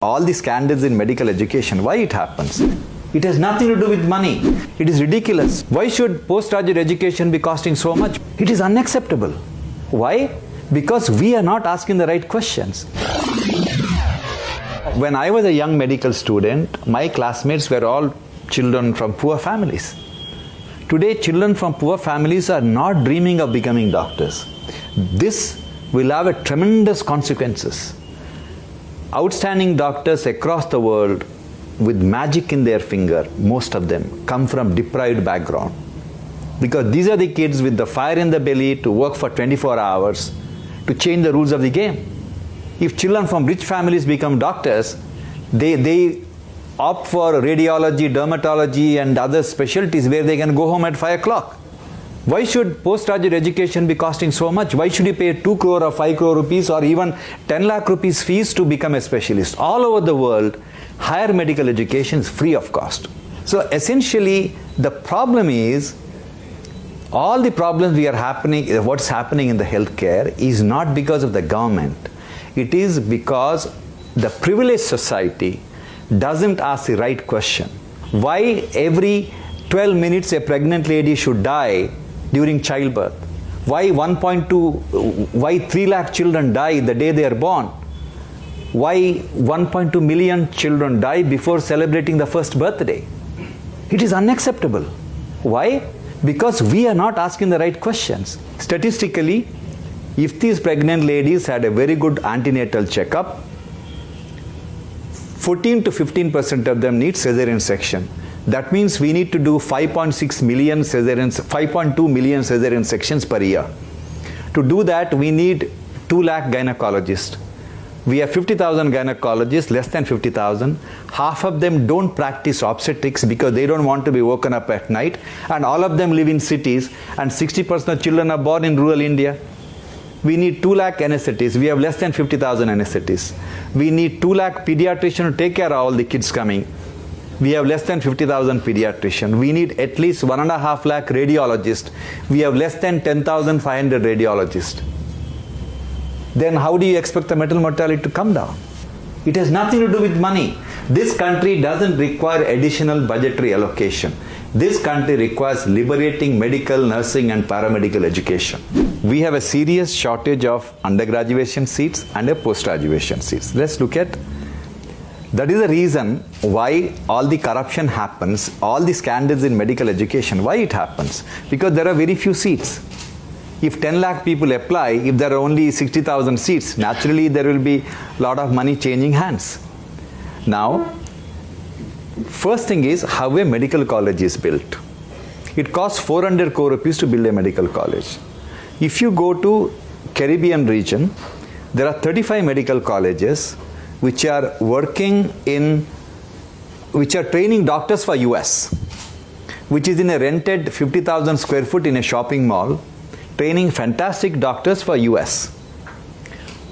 all the scandals in medical education, why it happens? It has nothing to do with money. It is ridiculous. Why should postgraduate education be costing so much? It is unacceptable. Why? Because we are not asking the right questions. When I was a young medical student, my classmates were all children from poor families. Today, children from poor families are not dreaming of becoming doctors. This will have a tremendous consequences. Outstanding doctors across the world with magic in their finger, most of them come from deprived background. Because these are the kids with the fire in the belly to work for 24 hours to change the rules of the game. If children from rich families become doctors, they opt for radiology, dermatology and other specialties where they can go home at 5 o'clock. Why should postgraduate education be costing so much? Why should you pay 2 crore or 5 crore rupees or even 10 lakh rupees fees to become a specialist? All over the world, higher medical education is free of cost. So essentially, the problem is, all the problems what's happening in the healthcare is not because of the government. It is because the privileged society doesn't ask the right question. Why every 12 minutes a pregnant lady should die during childbirth? Why 3 lakh children die the day they are born? Why 1.2 million children die before celebrating the first birthday? It is unacceptable. Why? Because we are not asking the right questions. Statistically, if these pregnant ladies had a very good antenatal checkup, 14 to 15% of them need cesarean section. That means we need to do 5.2 million cesarean sections per year. To do that, we need 2 lakh gynecologists. We have 50,000 gynecologists, less than 50,000. Half of them don't practice obstetrics because they don't want to be woken up at night, and all of them live in cities, and 60% of children are born in rural India. We need 2 lakh anesthetists. We have less than 50,000 anesthetists. We need 2 lakh pediatricians to take care of all the kids coming. We have less than 50,000 pediatricians. We need at least 1.5 lakh radiologists. We have less than 10,500 radiologists. Then how do you expect the maternal mortality to come down? It has nothing to do with money. This country doesn't require additional budgetary allocation. This country requires liberating medical, nursing and paramedical education. We have a serious shortage of undergraduation seats and a post-graduation seats. Let's look at that. Is the reason why all the corruption happens, all the scandals in medical education, why it happens? Because there are very few seats. If 10 lakh people apply, if there are only 60,000 seats, naturally there will be a lot of money changing hands. Now, first thing is how a medical college is built. It costs 400 crore rupees to build a medical college. If you go to Caribbean region, there are 35 medical colleges which are training doctors for US, which is in a rented 50,000 square foot in a shopping mall, training fantastic doctors for US.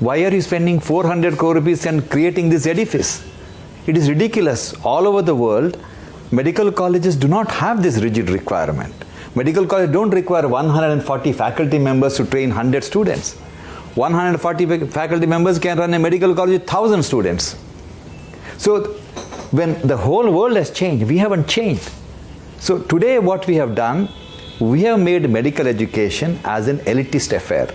Why are you spending 400 crore rupees and creating this edifice? It is ridiculous. All over the world, medical colleges do not have this rigid requirement. Medical colleges don't require 140 faculty members to train 100 students. 140 faculty members can run a medical college with 1,000 students. So when the whole world has changed, we haven't changed. So today what we have done, we have made medical education as an elitist affair.